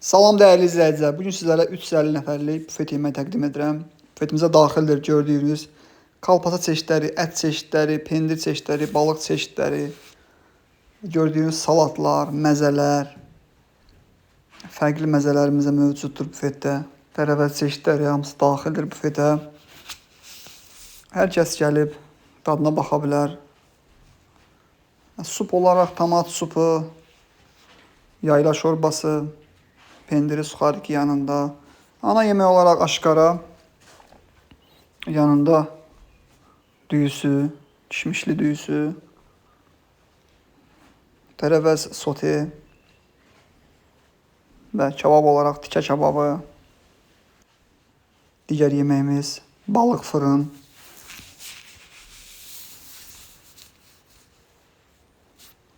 Salam dəyərli izləyicilər. Bugün sizlərə 350 nəfərlik bufet yeməyi təqdim edirəm. Bufetimizə daxildir gördüyünüz kalpasa çeşidləri, ət çeşidləri, pendir çeşidləri, balıq çeşidləri, gördüyünüz salatlar, məzələr, fərqli məzələrimiz də mövcuddur bufetdə. Tərəvəz çeşidləri hamısı daxildir bufetə. Hər kəs gəlib dadına baxa bilər. Sup olaraq tomat supu, yayla şorbası, pendiri suxariki yanında. Ana yemək olaraq aşqara, yanında düyüsü, kişmişli düyüsü, tərəvəz sote və kebab olaraq tikə kebabı. Digər yeməyimiz balıq fırın,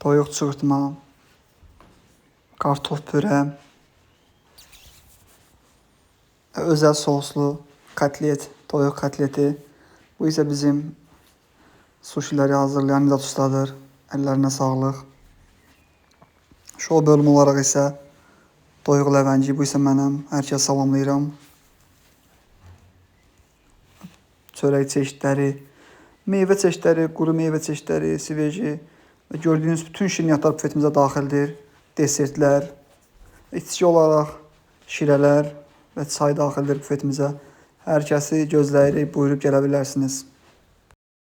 toyuq çığırtma, kartof pürə, özəl soslu kotlet, toyuq kotleti. Bu isə bizim suşiləri hazırlayan Nidat ustadır. Əllərinə sağlıq. Şou bölümü olaraq isə toyuq ləvəngi, bu isə mənəm. Hər kəs salamlayıram. Çörək çeşidləri, meyvə çeşidləri, quru meyvə çeşidləri, siveji və gördüyünüz bütün şirniyyatlar bufetimizə daxildir. Desertlər, içki olaraq şirələr və çay daxildir bufetimizə. Hər kəsi gözləyirik, buyurub gələ bilərsiniz.